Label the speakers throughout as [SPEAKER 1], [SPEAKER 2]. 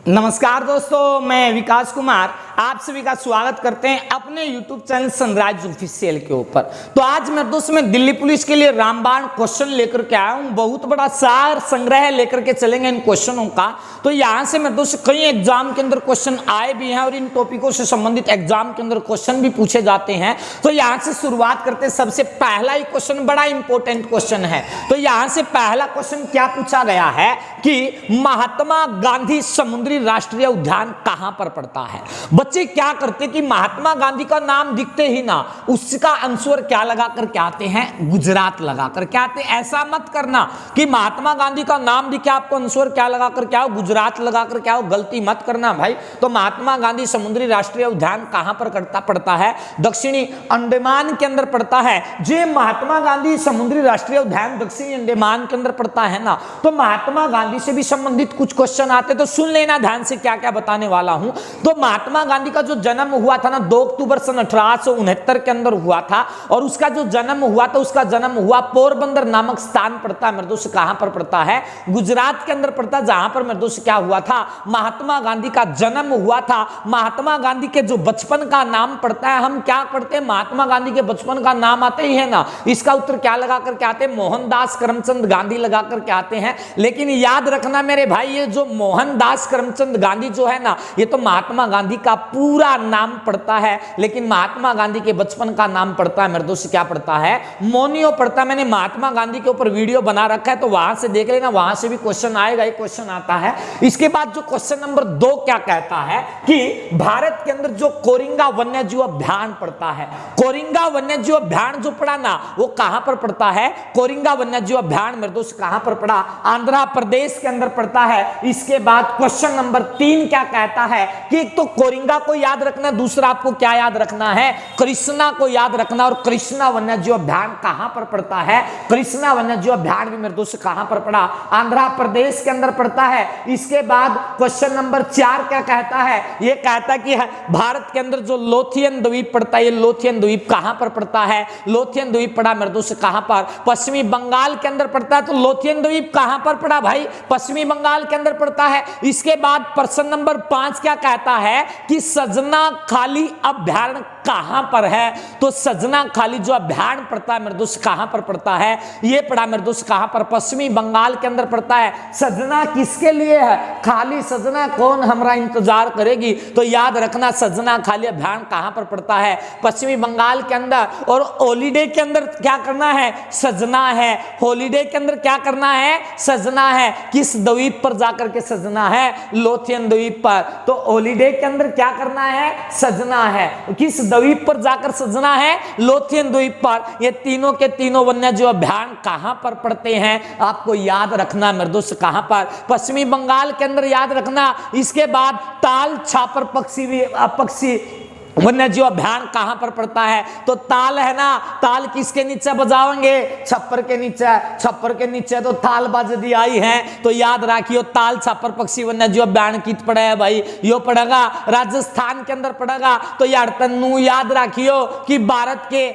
[SPEAKER 1] नमस्कार दोस्तों, मैं विकास कुमार आप सभी का स्वागत करते हैं अपने YouTube चैनल सनराइज ऑफिशियल के ऊपर। तो आज मैं दोस्त मैं दिल्ली पुलिस के लिए रामबाण क्वेश्चन लेकर के आया हूं। बहुत बड़ा सार संग्रह लेकर के चलेंगे इन क्वेश्चनों का। तो यहां से मैं दोस्त कई एग्जाम के अंदर क्वेश्चन आए भी हैं और इन टॉपिकों से संबंधित एग्जाम के अंदर क्वेश्चन भी पूछे जाते हैं। तो यहां से शुरुआत करते हैं। सबसे पहला ही क्वेश्चन बड़ा इंपॉर्टेंट क्वेश्चन है। तो यहां से पहला क्वेश्चन क्या पूछा गया है कि महात्मा गांधी समुद्री राष्ट्रीय उद्यान कहां पर पड़ता है। बच्चे क्या करते कि महात्मा गांधी का नाम दिखते ही ना उसका आंसर क्या लगा करके आते हैं, गुजरात लगा करके आते हैं। ऐसा मत करना कि महात्मा गांधी का नाम दिखे आपको आंसर क्या लगा करके आओ, गुजरात लगा करके आओ। गलती मत करना भाई। तो महात्मा गांधी समुद्री राष्ट्रीय उद्यान कहां पर पड़ता है? दक्षिणी अंडमान के अंदर पड़ता है। जो महात्मा गांधी समुद्री राष्ट्रीय उद्यान दक्षिणी अंडमान के अंदर पड़ता है ना, तो महात्मा गांधी से भी संबंधित कुछ क्वेश्चन आते। तो सुन लेना ध्यान से क्या क्या बताने वाला हूं। तो महात्मा गांधी का जो जन्म हुआ था ना 2 अक्टूबर सन 1869 के अंदर हुआ था। और उसका जो जन्म हुआ था उसका जन्म हुआ पोरबंदर नामक स्थान पड़ता है मेरे दोस्त। कहां पर पड़ता है? गुजरात के अंदर पड़ता है। जहां पर मेरे दोस्त क्या हुआ था, महात्मा गांधी का जन्म हुआ था। महात्मा गांधी के जो बचपन का नाम पड़ता है, हम क्या पढ़ते हैं, महात्मा गांधी के बचपन का नाम आते ही है ना, इसका उत्तर क्या लगा करके आते हैं? मोहनदास करमचंद गांधी लगा करके आते हैं। लेकिन याद रखना मेरे भाई, ये जो मोहनदास करमचंद गांधी जो है ना, ये तो महात्मा गांधी का पूरा नाम पड़ता है। लेकिन महात्मा गांधी के बचपन का नाम पड़ता है मेरे दोस्त, क्या पड़ता है? मोनियो पड़ता है। मैंने महात्मा गांधी के ऊपर वीडियो बना रखा है, तो वहां से देख लेना, वहां से भी क्वेश्चन आएगा। एक क्वेश्चन आता है। इसके बाद जो क्वेश्चन नंबर 2 क्या कहता है कि भारत के अंदर जो कोरिंगा वन्यजीव अभ्यारण्य पड़ता है, कोरिंगा वन्यजीव अभ्यारण्य जो पड़ा ना, वो कहां पर पड़ता है? कोरिंगा वन्यजीव अभ्यारण्य मेरे दोस्त कहां पर पड़ा? आंध्र प्रदेश के अंदर पड़ता है। इसके बाद क्वेश्चन नंबर 3 क्या कहता है कि एक तो कोरिंगा को याद रखना, दूसरा आपको क्या याद रखना है? कृष्णा को याद रखना। और कृष्णा वन्यजीव अभ्यारण्य कहां पर पड़ता है? कृष्णा वन्यजीव अभ्यारण्य भी मेरे दोस्त कहां पर पड़ा? आंध्र प्रदेश के अंदर पड़ता है। इसके बाद क्वेश्चन नंबर 4 क्या कहता है? यह कहता है कि भारत के अंदर जो लोथियन द्वीप पड़ता है, ये लोथियन द्वीप कहां पर पड़ता है? लोथियन द्वीप पड़ा मेरे दोस्त कहां पर? पश्चिमी बंगाल के अंदर पड़ता है। तो लोथियन द्वीप कहां पर पड़ा भाई? पश्चिमी बंगाल के अंदर पड़ता है। इसके बाद प्रश्न नंबर 5 क्या कहता है कि सजना खाली अभ्यारण्य कहां पर है? तो सजना खाली जो अभ्यारण्य पड़ता है मेरे दोस्त कहां पर पड़ता है? ये पड़ा मेरे दोस्त कहां पर? पश्चिमी बंगाल के अंदर पड़ता है। सजना किसके लिए है? खाली सजना कौन हमारा इंतजार करेगी? तो याद रखना, सजना खाली अभ्यारण्य कहां पर पड़ता है? पश्चिमी बंगाल के अंदर। और हॉलीडे के अंदर क्या करना है? सजना है। हॉलीडे के अंदर क्या करना है? सजना है। किस द्वीप पर जाकर के सजना है? लोथियन द्वीप पर। तो हॉलीडे के अंदर क्या करना है? सजना है। किस द्वीप पर जाकर सजना है? लोथियन द्वीप पर। ये तीनों के तीनों वन्यजीव अभ्यारण्य कहां पर पड़ते हैं? आपको याद रखना मेरे दोस्त, कहां पर? पश्चिमी बंगाल के अंदर याद रखना। इसके बाद ताल छापर पक्षी वन्यजीव अभ्यारण्य कहां पर पड़ता है? तो ताल है ना, ताल किसके नीचे बजाओगे? छप्पर के नीचे। छप्पर के नीचे तो ताल बाजदी आई है। तो याद रखियो, ताल छप्पर पक्षी वन्यजीव अभ्यारण्य कित पड़ा है भाई? यो पड़ेगा राजस्थान के अंदर पड़ेगा। तो यार तन्नू याद रखियो कि भारत के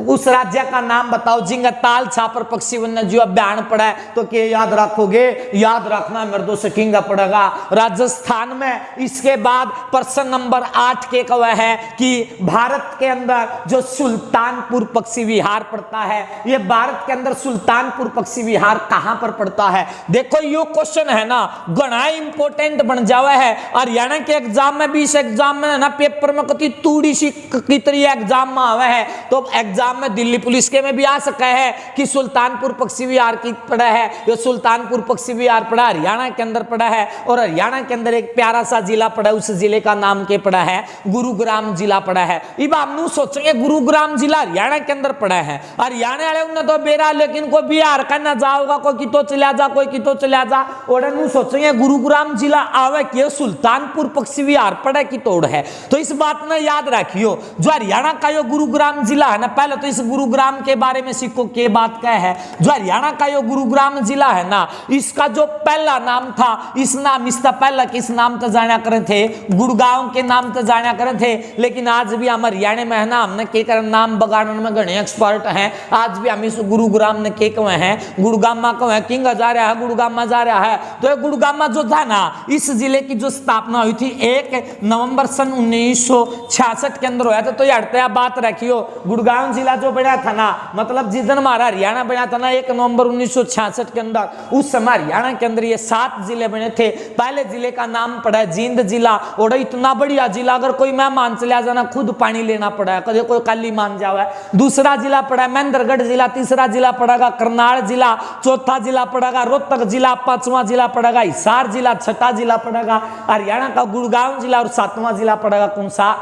[SPEAKER 1] उस राज्य का नाम बताओ जिनका ताल छापर पक्षी वन्यजीव अभ्यारण्य पड़ा है। तो क्या याद रखोगे? याद रखना मेरे दोस्त, किंगा पड़ेगा राजस्थान में। इसके बाद प्रश्न नंबर 8 के है कि भारत के अंदर जो सुल्तानपुर पक्षी विहार पड़ता है, ये भारत के अंदर सुल्तानपुर पक्षी विहार कहां पर पड़ता है? देखो यो क्वेश्चन है ना घना इंपोर्टेंट बन जावा है। हरियाणा के एग्जाम में भी, इस एग्जाम में ना पेपर में कति तूड़ी सी कितरी एग्जाम में आवे है। तो एग्जाम में दिल्ली पुलिस के में भी आ सका है कि सुल्तानपुर पक्षी विहार की पड़ा है। ये सुल्तानपुर पक्षी विहार पड़ा हरियाणा के अंदर पड़ा है। और हरियाणा के अंदर एक प्यारा सा जिला पड़ा है, उस जिले का नाम क्या पड़ा है? गुरुग्राम जिला पड़ा है। इब हम सोचेंगे गुरुग्राम जिला हरियाणा के अंदर पड़ा है। हरियाणा वाले उन्हें तो बेरा, लेकिन कोई बिहार का ना जाओगा, कोई कितो चला जा, कोई कितो चला जा। और सोचेंगे गुरुग्राम जिला आवे कि सुल्तानपुर पक्षी विहार पड़ा की तोड़ है। तो इस बात में याद रखियो, जो हरियाणा का यो गुरुग्राम जिला है ना, पहले तो इस गुरुग्राम के बारे में सीखो के बात क्या है। जो हरियाणा का यो गुरुग्राम जिला है ना, इसका जो पहला नाम था, इस नाम इसका पहला किस नाम से जाना करे थे? गुड़गांव के नाम से जाना करे थे, लेकिन आज भी हम हरियाणा में है ना, हमने के कर नाम बगाड़ने में घने एक्सपर्ट हैं। आज भी हम इस गुरुग्राम ने के कहे हैं, गुड़गामा कहे हैं, किंग जा रहा है, गुड़गामा जा रहा है। तो ये गुड़गामा जो था ना, इस जिले की जो स्थापना हुई थी 1 नवंबर सन 1966 के अंदर हुआ था। तो यार बात रखियो, गुड़गांव जिला जो बना था ना, मतलब जिस दिन हमारा हरियाणा बना था ना 1 नवंबर 1966 के अंदर, उस समय हरियाणा के अंदर ये 7 जिले बने थे। पहले जिले का नाम पड़ा है जींद जिला, और इतना बढ़िया जिला, अगर कोई मेहमान चला जाना खुद पानी लेना पड़ा है, कभी कोई काली मान जावा। दूसरा जिला पड़ा है महेंद्रगढ़ जिला, तीसरा जिला पड़ेगा करनाल जिला, चौथा जिला पड़ेगा रोहतक जिला, पांचवा जिला पड़ेगा हिसार जिला, छठा जिला पड़ेगा हरियाणा का गुड़गांव जिला, और 7वां जिला पड़ेगा कौन सा,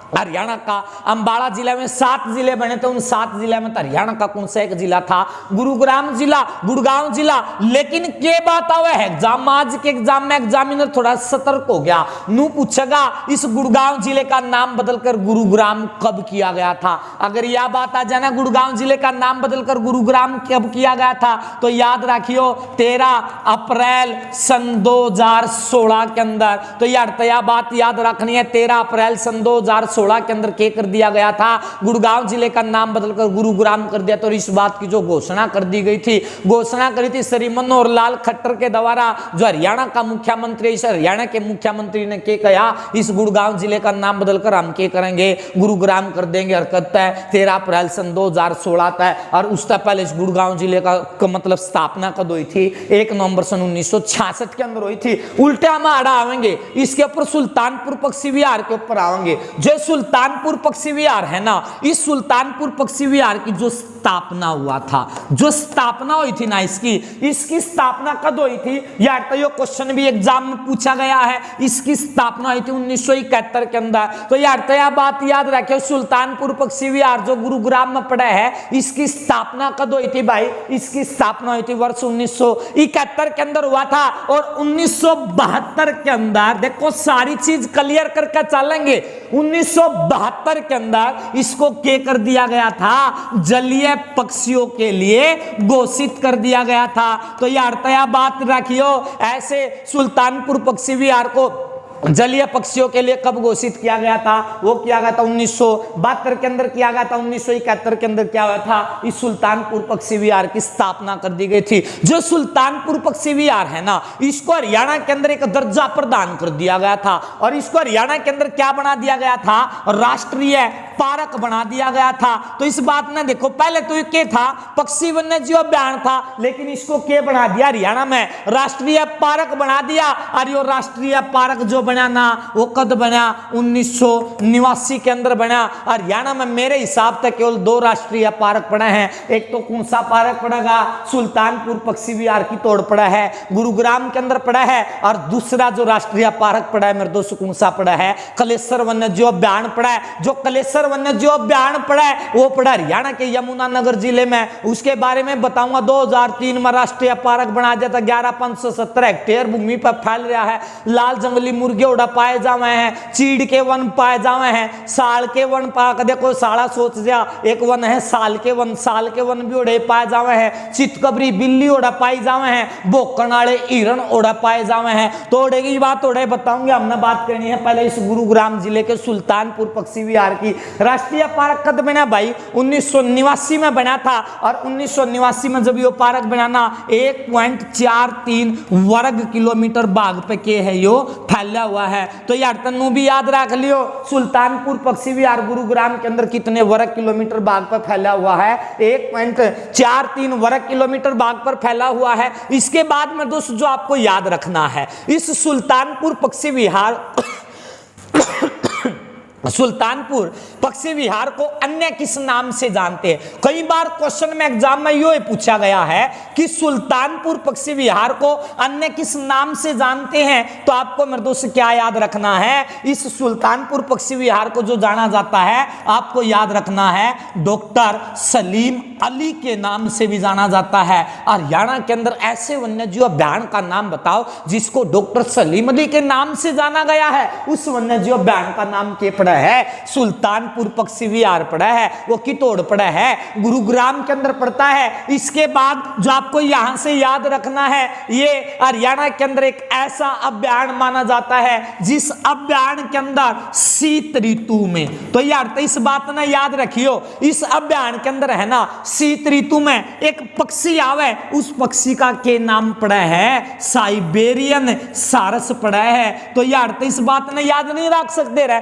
[SPEAKER 1] हरियाणा का अंबाला जिला में 7 जिले बने थे। उन 7 जिले में हरियाणा का कौन सा एक जिला था, गुरुग्राम जिला, गुड़गांव जिला। लेकिन के बात आवे है एग्जाम, आज के एग्जाम में एग्जामिनर थोड़ा सतर्क हो गया, नू पूछेगा इस गुड़गांव जिले का नाम बदलकर गुरुग्राम कब किया गया था। अगर यह बात आ जाए ना, गुड़गांव जिले का नाम बदलकर गुरुग्राम कब किया गया था, तो याद रखियो 13 अप्रैल सन 2016 के अंदर। तो यार बात याद रखनी है, 13 अप्रैल सन 2016 के अंदर के कर दिया गया था, गुड़गांव जिले का नाम बदलकर गुरुग्राम कर दिया। तो इस बात की जो घोषणा कर दी गई थी, घोषणा करी थी श्री मनोहर लाल खट्टर के द्वारा, जो हरियाणा का मुख्यमंत्री, इस हरियाणा के मुख्यमंत्री ने के कहा इस गुड़गांव जिले का नाम बदलकर हम के करेंगे, गुरुग्राम कर देंगे। हरकत है 13 अप्रैल सन 2016 तक, और उससे पहले इस गुड़गांव जिले का मतलब स्थापना कब हुई थी, 1 नवंबर सन 1966 के अंदर हुई थी। उल्टे हम आड़ा आवेंगे, इसके ऊपर सुल्तानपुर पक्षी विहार के ऊपर आवेंगे। जो सुल्तानपुर पक्षी विहार है ना, इस सुल्तानपुर पक्षी विहार की जो स्थापना हुआ था, जो स्थापना हुई थी ना इसकी स्थापना कब हुई थी यार, तो ये क्वेश्चन भी एग्जाम में पूछा गया है। इसकी स्थापना हुई थी 1971 के अंदर। तो यार तो यह बात याद रखिए, सुल्तानपुर पक्षी विहार जो गुरुग्राम में पड़ा है, इसकी स्थापना कब हुई थी भाई, इसकी स्थापना हुई थी वर्ष 1971 के अंदर हुआ था। और 1972 के अंदर देखो सारी चीज क्लियर करके चलेंगे, 1972 के अंदर इसको क्या कर दिया गया था, जलीय पक्षियों के लिए घोषित कर दिया गया था। तो यार तया बात रखियो, ऐसे सुल्तानपुर पक्षी विहार को जलीय पक्षियों के लिए कब घोषित किया गया था, वो किया गया था 1972 के अंदर किया गया था। 1971 के अंदर क्या हुआ था, इस सुल्तानपुर पक्षी विहार की स्थापना कर दी गई थी। जो सुल्तानपुर पक्षी विहार है ना, इसको हरियाणा के अंदर एक दर्जा प्रदान कर दिया गया था, और इसको हरियाणा के अंदर क्या बना दिया गया था, राष्ट्रीय पार्क बना दिया गया था। तो इस बात में देखो, पहले तो ये था पक्षी वन्य जीव अभ्यारण्य था, लेकिन इसको क्या बना दिया, हरियाणा में राष्ट्रीय पार्क बना दिया। और ये राष्ट्रीय पार्क जो बना ना, वो कद बना 1989 के अंदर बना। हरियाणा में मेरे हिसाब से केवल 2 राष्ट्रीय पार्क पड़े हैं, एक तो कौन सा पार्क पड़ेगा, सुल्तानपुर पक्षी विहार की तोड़ पड़ा है, गुरुग्राम के अंदर पड़ा है। और दूसरा जो राष्ट्रीय पार्क पड़ा है मेरे दोस्तों, कौन सा पड़ा है, कलेसर वन्य जीव अभ्यारण्य पड़ा है। जो कलेसर वन्य जीव अभ्यारण्य पड़ा है वो पड़ा हरियाणा के यमुनानगर जिले में। उसके बारे में बताऊंगा, 2003 में राष्ट्रीय पार्क बना दिया था, 11,517 हेक्टेयर भूमि पर फैल रहा है। लाल जंगली मुर्गे उड़ा पाए जावे हैं, चीड़ के वन पाए जावे हैं, साल के वन पा देखो, साला सोच जा एक वन है साल के वन भी उड़े पाए जावे हैं, चितकबरी बिल्ली उड़ा पाई जावे हैं, बोकनाड़े हिरण उड़ा पाए जावे हैं। तो उड़े की बात उड़े बताऊंगे, हमने बात करनी है पहले इस गुरुग्राम जिले के सुल्तानपुर पक्षी विहार की। राष्ट्रीय पार्क कब बना भाई, 1989 में बना था। और 1989 में जब ये पार्क बनाना 1.43 वर्ग किलोमीटर बाग पे के है यो फैला हुआ है। तो यार तन्नू भी याद रख लियो, सुल्तानपुर पक्षी विहार गुरुग्राम के अंदर कितने वर्ग किलोमीटर बाग पर फैला हुआ है, 1.43 वर्ग किलोमीटर बाग पर फैला हुआ है। इसके बाद में दोस्तों जो आपको याद रखना है, इस सुल्तानपुर पक्षी विहार सुल्तानपुर पक्षी विहार को अन्य किस नाम से जानते हैं। कई बार क्वेश्चन में एग्जाम में ये पूछा गया है कि सुल्तानपुर पक्षी विहार को अन्य किस नाम से जानते हैं। तो आपको मेरे दोस्त क्या याद रखना है, इस सुल्तानपुर पक्षी विहार को जो जाना जाता है, आपको याद रखना है डॉक्टर सलीम अली के नाम से भी जाना जाता है। हरियाणा के अंदर ऐसे वन्यजीव अभ्यारण्य का नाम बताओ जिसको डॉक्टर सलीम अली के नाम से जाना गया है। उस वन्यजीव अभ्यारण्य का नाम क्या पड़ा है, सुल्तानपुर पक्षी विहार पड़ा है, वो कितोड़ पड़ा है, गुरुग्राम के अंदर पड़ता है। इसके बाद जो आपको यहां से याद रखना है, ये हरियाणा के अंदर एक ऐसा अभ्यारण्य माना जाता है जिस अभ्यारण्य के अंदर शीत ऋतु में, तो यार तो इस बात ना याद रखियो, इस अभ्यारण्य के अंदर है ना शीत ऋतु में एक पक्षी आवे, उस पक्षी का के नाम पड़ा है साइबेरियन सारस पड़ा है। तो यार तो इस बात ने याद नहीं रख सकते रहे,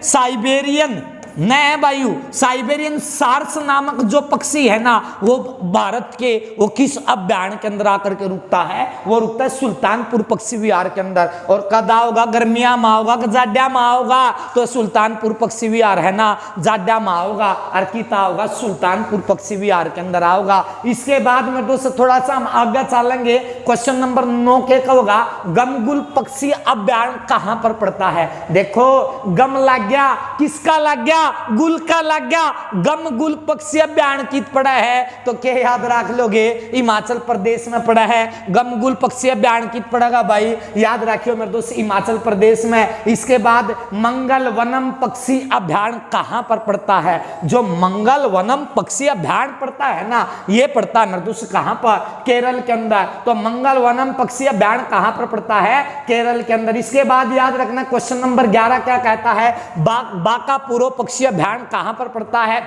[SPEAKER 1] साइबेरियन न वायु साइबेरियन सार्स नामक जो पक्षी है ना, वो भारत के वो किस अभ्यारण्य के अंदर आकर के रुकता है, वो रुकता है सुल्तानपुर पक्षी विहार के अंदर। और कदा होगा, गर्मिया माह होगा, जाड्या माह होगा, तो सुल्तानपुर पक्षी विहार है ना जाड्या माह होगा, और कीता होगा सुल्तानपुर पक्षी विहार के अंदर आओगा। इसके बाद में दोस्तों थोड़ा सा हम आगे चलेंगे, क्वेश्चन नंबर 9 के का होगा, गमगुल पक्षी अभ्यारण्य कहां पर पड़ता है। देखो गम लग गया, किसका लग गया, गुल का लग गया, गम गुल पक्षी अभ्यारण्य कित पड़ा है, तो क्या याद रख लोगे, हिमाचल प्रदेश में पड़ा है। गम गुल पक्षी अभ्यारण्य कित पड़ेगा भाई, याद रखियो मेरे दोस्त, हिमाचल प्रदेश में। इसके बाद मंगल वनम पक्षी अभ्यारण्य कहां पर पड़ता है, जो मंगल वनम पक्षी अभ्यारण्य पड़ता है ना, ये पड़ता है मेरे दोस्त कहां पर, केरल के अंदर। तो मंगल वनम पक्षी अभ्यारण्य कहां पर पड़ता है, केरल के अंदर। इसके बाद याद रखना क्वेश्चन नंबर 11 क्या कहता है, बाकापुरो पक्षी अभ्यारण्य कहां पर पड़ता है।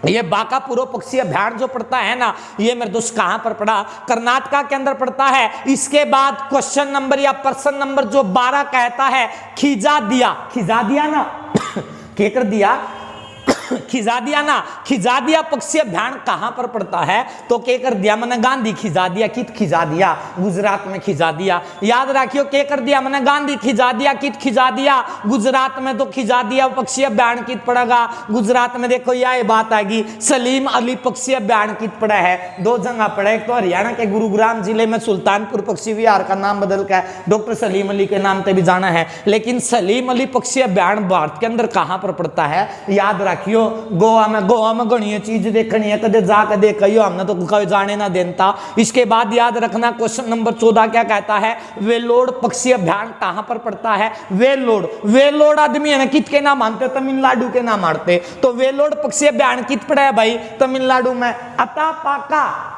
[SPEAKER 1] ये बाकापुरो पक्षी अभ्यारण्य जो पड़ता है ना, ये मेरे दोस्त कहां पर पड़ा, कर्नाटका के अंदर पड़ता है। इसके बाद क्वेश्चन नंबर या प्रश्न नंबर जो 12 कहता है, खिजा दिया ना क्या कर दिया, खिजादिया पक्षी अभ्यारण्य कहां पर पड़ता है, तो क्या कर दिया मैंने, गांधी खिजादिया, कित खिजादिया, गुजरात में खिजादिया। याद रखियो क्या कर दिया मैंने, गांधी खिजादिया, कित खिजादिया, गुजरात में। तो खिजादिया पक्षी अभ्यारण्य कित पड़ेगा, गुजरात में। देखो यह बात आएगी, सलीम अली पक्षी अभ्यारण्य कित पड़ा है, 2 जगह पड़ा है, एक तो हरियाणा के गुरुग्राम जिले में सुल्तानपुर पक्षी विहार का नाम बदल कर डॉक्टर सलीम अली के नाम पे भी जाना है, लेकिन सलीम अली पक्षी अभ्यारण्य भारत के अंदर कहां पर पड़ता है, याद रखियो गोवा में घनी चीज देखनी है, कदे जाकर देखियो, हमने तो कभी जाने ना देता। इसके बाद याद रखना क्वेश्चन नंबर 14 क्या कहता है, वेलोड पक्षी अभ्यारण्य कहां पर पड़ता है। वेलोड आदमी है ना, कित के नाम मानते, तमिलनाडु के नाम मारते, तो वेलोड पक्षी अभ्यारण्य कित पड़ा है भाई, तमिलनाडु में।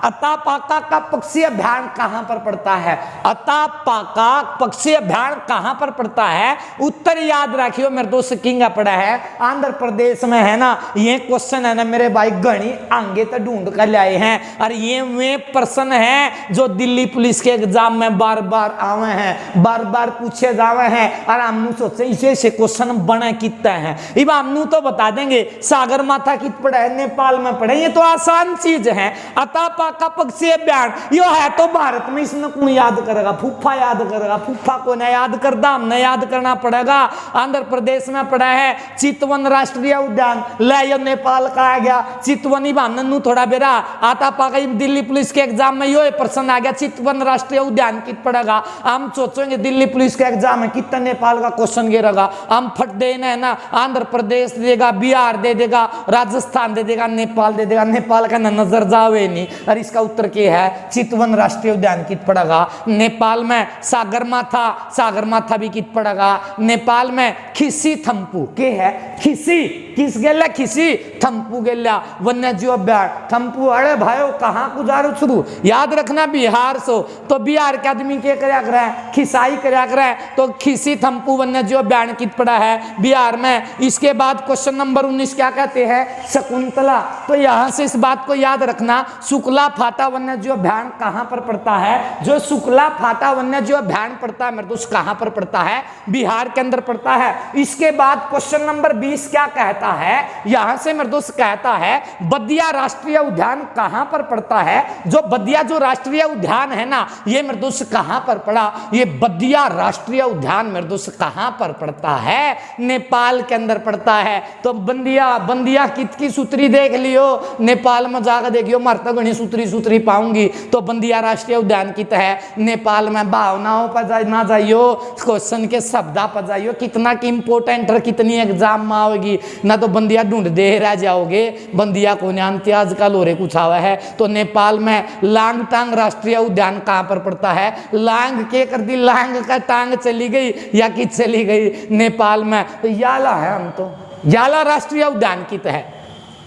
[SPEAKER 1] अतापाका का पक्षी अभ्यारण्य कहां पर पड़ता है, अतापाका पक्षी अभ्यारण्य कहां पर पड़ता है, उत्तर याद रखियो मेरे दोस्त किंगा पड़ा है, आंध्र प्रदेश में है ना। ये क्वेश्चन है ना मेरे भाई घनी आगे तो ढूंढ कर लाए हैं, और ये वे प्रश्न है जो दिल्ली पुलिस के एग्जाम में बार बार आवे हैं, बार बार पूछे जावे हैं, और हम सोचे इसे क्वेश्चन बने कितना है। इब हम तो बता देंगे सागर माथा कित पड़ा है, नेपाल में पड़े, ये तो आसान चीज है। अतापाका पक्षी अभ्यारण्य यो है तो भारत में, इसमें कौन याद करेगा, फूफा याद करेगा, फूफा को न याद करदा, हमने याद करना पड़ेगा। आंध्र प्रदेश में पड़ा है चितवन राष्ट्रीय उद्यान, ले नेपाल का आ गया चितवन, ही थोड़ा बेरा आता पाका दिल्ली पुलिस के एग्जाम में यो प्रश्न आ गया, चितवन राष्ट्रीय उद्यान कित पड़ेगा। हम सोचेंगे दिल्ली पुलिस के एग्जाम में कितना नेपाल का क्वेश्चन गिरेगा, हम फट देना है ना, आंध्र प्रदेश देगा, बिहार दे देगा, राजस्थान दे देगा, नेपाल दे देगा, नेपाल का नजर जावे नहीं। और इसका उत्तर क्या है, चितवन राष्ट्रीय उद्यान कित पड़ेगा। नेपाल में सागरमाथा भी कित पड़ेगा। नेपाल में खिसी थम्पू के है, खिसी किस गेला, खिसी थम्पू गेला वन्य जीव अभ्यारण्य। थम्पू अरे भाइयों कहाँ गुजारो शुरू, याद रखना बिहार से, तो बिहार के आदमी क्या करया कर रहा है, खिसाई करया कर रहा है, तो खिसी थम्पू वन्य जीव अभ्यारण्य कित पड़ा है, बिहार में। इसके बाद क्वेश्चन नंबर 19 क्या कहते हैं, शकुंतला। तो यहां से इस बात को याद रखना, शुक्ला फाटा वन्य जीव अभ्यारण्य कहां पर पड़ता है, जो शुक्ला फाटा वन्य जीव अभ्यारण्य पड़ता है मेरे दोस्त कहां पर पड़ता है, बिहार के अंदर पड़ता है। इसके बाद क्वेश्चन नंबर 20 क्या कहता है, यहां से मेरे दोस्त कहता है बदिया राष्ट्रीय उद्यान कहां पर पड़ता है। जो बदिया जो राष्ट्रीय उद्यान है ना, ये मेरे दोस्त कहां पर पड़ा, ये बदिया राष्ट्रीय उद्यान मेरे दोस्त कहां पर पड़ता है, नेपाल के अंदर पड़ता है। तो बंदिया कित की सूत्री देख लियो, नेपाल में जाकर देखियो, मरता गणी सूत्री पाऊंगी। तो बंदिया राष्ट्रीय उद्यान कित है, नेपाल में। भावनाओं पर ना जाइयो, क्वेश्चन के शब्दा पर जाइयो, कितना की इंपोर्टेंट है, कितनी एग्जाम में आओगी ना, तो बंदिया ढूंढ ढूंढ दे रह जाओगे, बंदिया को न्यांति आजकल हो रहे कुछ आवा है। तो नेपाल में लांगटांग राष्ट्रीय उद्यान कहाँ पर पड़ता है? लांग के कर दी, लांग का टांग चली गई या कि चली गई नेपाल में, तो याला है। हम तो याला राष्ट्रीय उद्यान की है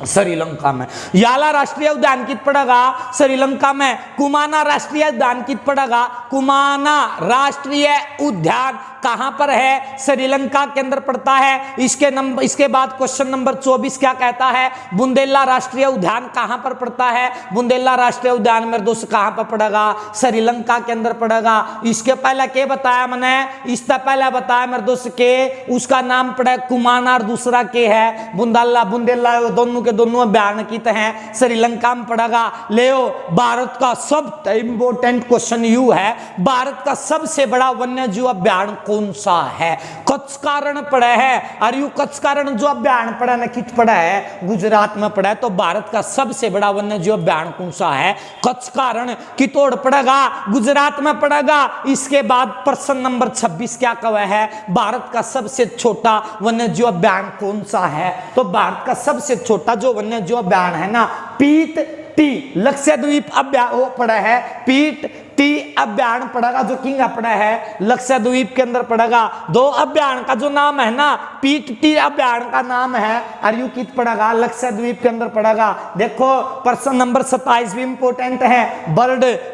[SPEAKER 1] श्रीलंका में। याला राष्ट्रीय उद्यान कित पड़ेगा? श्रीलंका में। कुमाना राष्ट्रीय उद्यान कित पड़ेगा? कुमाना राष्ट्रीय उद्यान कहां पर है? श्रीलंका के अंदर पड़ता है। इसके बाद क्वेश्चन नंबर 24 क्या कहता है? बुंदेला राष्ट्रीय उद्यान कहां पर पड़ता है? बुंदेला राष्ट्रीय उद्यान मेरे दोस्त कहां पर पड़ेगा? श्रीलंका के अंदर पड़ेगा। इसके पहले क्या बताया मैंने? इससे पहले बताया मेरे दोस्त के उसका नाम पड़ा कुमाना और दूसरा के है बुंदेला। बुंदेला दोनों के दोनों बयान की है, श्रीलंका में पड़ेगा। लेओ भारत का सबसे इंपोर्टेंट क्वेश्चन यू है, भारत का सबसे बड़ा वन्य जीव अभ्यारण्य कौन सा है? कचकारण पड़ा है। और यू कचकारण जो अभ्यारण्य पड़ा ना कित पड़ा है? गुजरात में पड़ा है। तो भारत का सबसे बड़ा वन्य जीव अभ्यारण्य कौन सा है? कचकारण कितोड़ पड़ेगा, गुजरात में पड़ेगा। इसके बाद प्रश्न नंबर 26 क्या कहा है? भारत का सबसे छोटा वन्य जीव अभ्यारण्य कौन सा है? तो भारत का सबसे छोटा जो वन्य जीव अभ्यारण्य है ना, पीट टी लक्षद्वीप अभ्यारण्य पड़ा है। पीट टी अभ्यारण्य पड़ेगा जो किंग पड़ा है लक्षद्वीप के अंदर पड़ेगा। दो अभ्यारण्य का जो नाम है ना, पीट टी अभ्यारण्य का नाम है और यू कित पड़ेगा? लक्षद्वीप के अंदर पड़ेगा। देखो प्रश्न नंबर 27 भी इंपोर्टेंट है।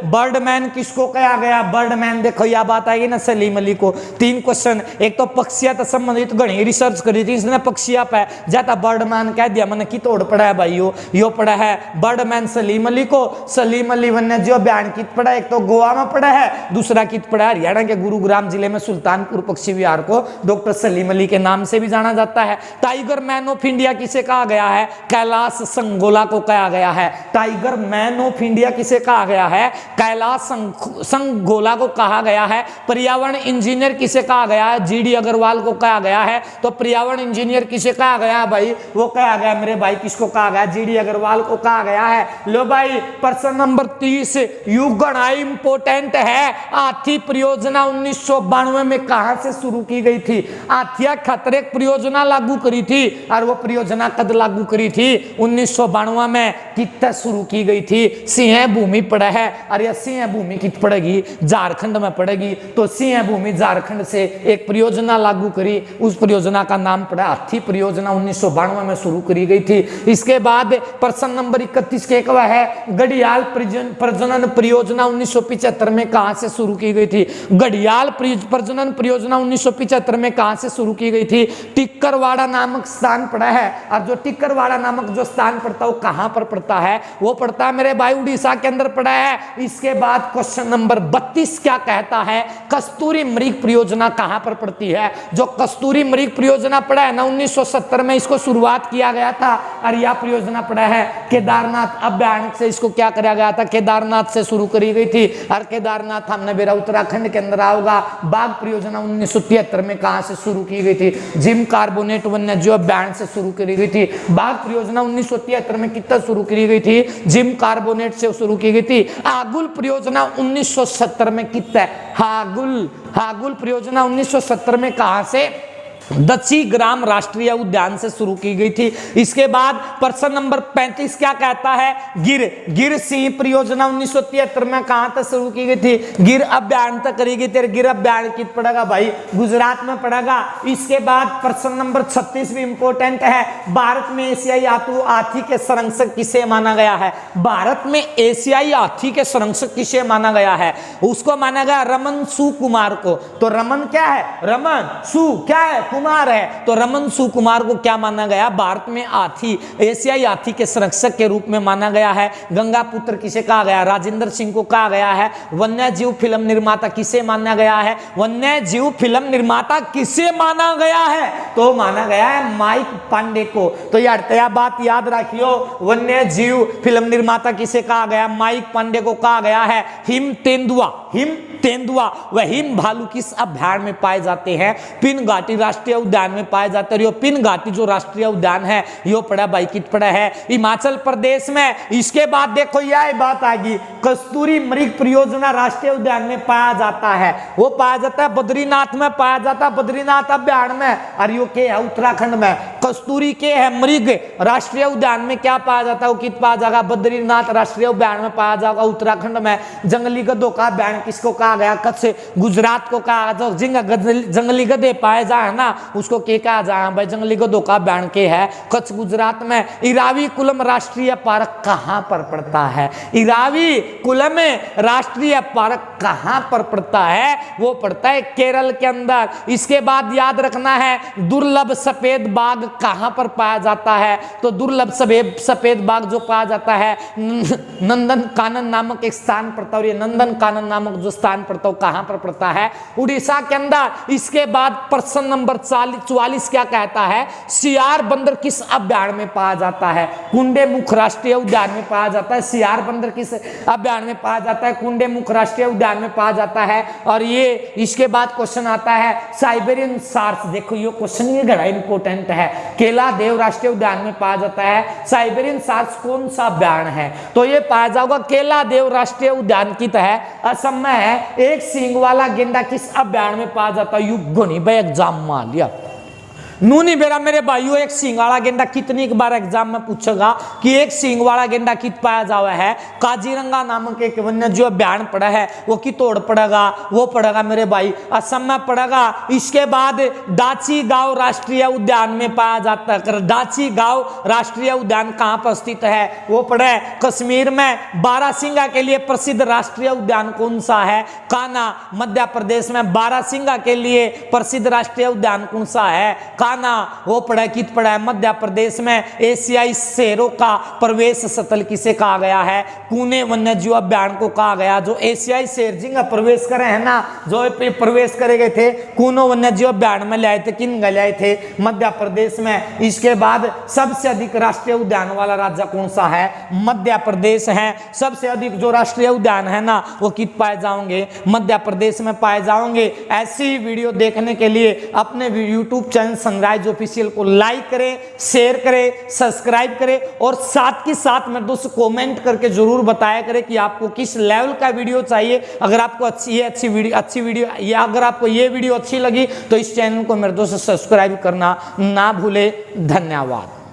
[SPEAKER 1] बर्डमैन किसको कहा गया? बर्डमैन देखो यह बात आएगी ना सलीम अली को। 3 क्वेश्चन, एक तो पक्षिया से संबंधित घनी रिसर्च करी थी इसने पक्षिया पे, जाता बर्डमैन कह दिया मैंने की तोड़ पड़ा है भाई। यो पड़ा है बर्डमैन सलीम अली को। सलीम अली वन्य जीव अभ्यारण्य कित पड़ा? एक तो गोवा में पड़ा है, दूसरा कित पड़ा है? हरियाणा के गुरुग्राम जिले में सुल्तानपुर पक्षी विहार को डॉक्टर सलीम अली के नाम से भी जाना जाता है। टाइगर मैन ऑफ इंडिया किसे कहा गया है? कैलाश संगोला को कहा गया है। टाइगर मैन ऑफ इंडिया किसे कहा गया है? कैलाश संगोला को कहा गया है। पर्यावरण इंजीनियर किसे कहा गया है? जीडी अग्रवाल को कहा गया है। तो पर्यावरण इंजीनियर किसे कहा गया है भाई? वो कहा गया मेरे भाई किसको कहा गया? जीडी अग्रवाल को कहा गया है। लो भाई प्रश्न नंबर 30 युगणाई इंपोर्टेंट है। हाथी परियोजना 1992 में कहां से शुरू की गई थी? हाथिया खतरे परियोजना लागू करी थी और वो परियोजना कद लागू करी थी? 1992 में। कितना शुरू की गई थी? सिंह भूमि पड़ा है और यह सिंह भूमि कित पड़ेगी? झारखंड में पड़ेगी। तो सिंह भूमि झारखंड से एक परियोजना लागू करी, उस परियोजना का नाम पड़ा हाथी परियोजना, 1992 में शुरू करी गई थी। इसके बाद प्रश्न नंबर 31 के कवा है? घड़ियाल प्रजनन परियोजना 1975 में कहां से शुरू की गई थी? घड़ियाल प्रजनन परियोजना 1975 में कहां से शुरू की गई थी? टिक्करवाड़ा नामक स्थान पड़ा है। और जो टिक्करवाड़ा नामक जो स्थान पड़ता है वो कहां पर पड़ता है? वो पड़ता है मेरे भाई उड़ीसा के अंदर पड़ा है। इसके बाद क्वेश्चन नंबर 32 क्या कहता है? कस्तूरी मृग परियोजना कहां पर पड़ती है? जो कस्तूरी मृग परियोजना पड़ा है ना 1970 में इसको शुरुआत किया गया था और यह परियोजना पड़ा है केदारनाथ अभ्यारण्य से। इसको क्या कराया गया था? केदारनाथ से शुरू करी गई थी। और केदारनाथ हमने मेरा उत्तराखंड के अंदर आओगा। बाघ परियोजना 1973 में कहां से शुरू की गई थी? जिम कार्बोनेट वन्य जीव अभ्यारण्य से शुरू करी गई थी। बाघ परियोजना 1973 में कितना शुरू करी गई थी? जिम कार्बोनेट से शुरू की गई थी। आगुल परियोजना 1970 में कितना? हागुल परियोजना 1970 में कहां से? दक्षी ग्राम राष्ट्रीय उद्यान से शुरू की गई थी। इसके बाद प्रश्न नंबर 35 क्या कहता है? गिर सिंह परियोजना 1973 में कहां तक शुरू की गई थी? गिर अभ्यारण्य तक करी गई थी। गिर अभ्यारण्य कित पड़ेगा भाई? गुजरात में पड़ेगा। इसके बाद प्रश्न नंबर 36 भी इंपोर्टेंट है। भारत में एशियाई हाथी के संरक्षक किसे माना गया है? भारत में एशियाई हाथी के संरक्षक किसे माना गया है? उसको माना गया रमन सुकुमार को। तो रमन क्या है? रमन सु क्या है? कुमार है। तो रमन सुकुमार को क्या माना गया? भारत में एशियाई हाथी के संरक्षक के रूप में माना गया है। गंगा पुत्र किसे कहा गया? राजेंद्र सिंह को कहा गया है। वन्य जीव फिल्म निर्माता किसे माना गया है? वन्य जीव फिल्म निर्माता किसे माना गया है? तो माना गया है माइक पांडे को। तो यार यह बात याद रखियो, वन्य जीव फिल्म निर्माता किसे कहा गया? माइक पांडे को कहा गया है। हिम तेंदुआ व हिम भालू किस अभ्यारण्य में पाए जाते हैं? पिन घाटी राष्ट्रीय उद्यान में पाए जाते हैं। पिन घाटी जो राष्ट्रीय उद्यान है यो पड़ा भाई कित पड़ा है? हिमाचल प्रदेश में। इसके बाद देखो यह बात आएगी, कस्तूरी मृग परियोजना राष्ट्रीय उद्यान में पाया जाता है। वो पाया जाता है बद्रीनाथ में पाया जाता है, बद्रीनाथ अभ्यारण्य में। और यो के है उत्तराखंड में। कस्तूरी के है मृग राष्ट्रीय उद्यान में क्या पाया जाता है, वो कित पाया जाएगा, बद्रीनाथ राष्ट्रीय उद्यान में पाया जाएगा। उत्तराखंड में जंगली गधों का अभ्यारण्य किसको कहा गया, कच्छ। गुजरात को कहा गया जंगली गधे पाए जाए ना उसको क्या कहा जाए भाई, जंगली गधों का अभ्यारण्य के है कच्छ गुजरात में। इराविकुलम राष्ट्रीय पार्क कहां पर पड़ता है, इराविकुलम राष्ट्रीय पार्क कहां पर पड़ता है, वो पड़ता है केरल के अंदर। इसके बाद याद रखना है दुर्लभ सफेद बाघ कहां पर पाया जाता है, तो दुर्लभ सफेद बाघ जो पाया जाता है नंदन कानन नामक एक स्थान पड़ता है, और ये नंदन कानन नामक जो स्थान पड़ता है कहां पर पड़ता है, उड़ीसा के अंदर। इसके बाद प्रश्न नंबर 44 क्या कहता है, सियार बंदर किस अभ्यारण्य में पाया जाता है, कुंडेमुख राष्ट्रीय उद्यान में पाया जाता है। सियार बंदर किस अभ्यारण्य में पाया जाता है, कुंडेमुख राष्ट्रीय उद्यान में पाया जाता है। और ये इसके बाद क्वेश्चन आता है साइबेरियन सार्स, देखो ये क्वेश्चन ये बड़ा इंपॉर्टेंट है, केला देव राष्ट्रीय उद्यान में पाया जाता है। साइबेरियन सार्स कौन सा अभ्यारण्य है, तो ये पाया जाएगा केला देव राष्ट्रीय उद्यान की तहत असम में है। एक सींग वाला गेंडा किस अभ्यारण्य में पाया जाता है, युगनी भाई एग्जाम मान लिया नूनी बेरा मेरे भाइयों, एक सींगवाड़ा गेंडा कितनी बार एग्जाम में पूछेगा कि एक सींगवाड़ा गेंडा कित पाया जावा है, काजीरंगा नामक एक वन्य जो अभ्यारण्य पड़ा है वो कितोड़ पड़ेगा, वो पड़ेगा मेरे भाई असम में पड़ेगा। इसके बाद दाची गांव राष्ट्रीय उद्यान में पाया जाता है, दाची गांव राष्ट्रीय उद्यान कहां पर स्थित है, वो पड़े कश्मीर में। बारासिंगा के लिए प्रसिद्ध राष्ट्रीय उद्यान कौन सा है, कान्हा मध्य प्रदेश में। बारासिंगा के लिए प्रसिद्ध राष्ट्रीय उद्यान कौन सा है, कान्हा, वो पड़ा कित पड़ा है मध्य प्रदेश में। एशियाई शेरों का प्रवेश स्थल किसे कहा गया है, कूने वन्य जीव अभ्यारण्य को कहा गया। जो एशियाई शेर जिनका प्रवेश करे है ना, जो प्रवेश करे गए थे कूनो वन्य जीव अभ्यारण्य में लाए थे, किन लाए थे, मध्य प्रदेश में। इसके बाद सबसे अधिक राष्ट्रीय उद्यान वाला राज्य कौन सा है, मध्य प्रदेश है। सबसे अधिक जो राष्ट्रीय उद्यान है ना वो कित पाए जाओगे, मध्य प्रदेश में पाए जाओगे। ऐसी वीडियो देखने के लिए अपने यूट्यूब चैनल सनराइज ऑफिशियल को लाइक करें, शेयर करें, सब्सक्राइब करें, और साथ के साथ मेरे दोस्त कमेंट करके जरूर बताया करें कि आपको किस लेवल का वीडियो चाहिए। अगर आपको अच्छी वीडियो या अगर आपको ये वीडियो अच्छी लगी तो इस चैनल को मेरे दोस्त सब्सक्राइब करना ना भूले। धन्यवाद।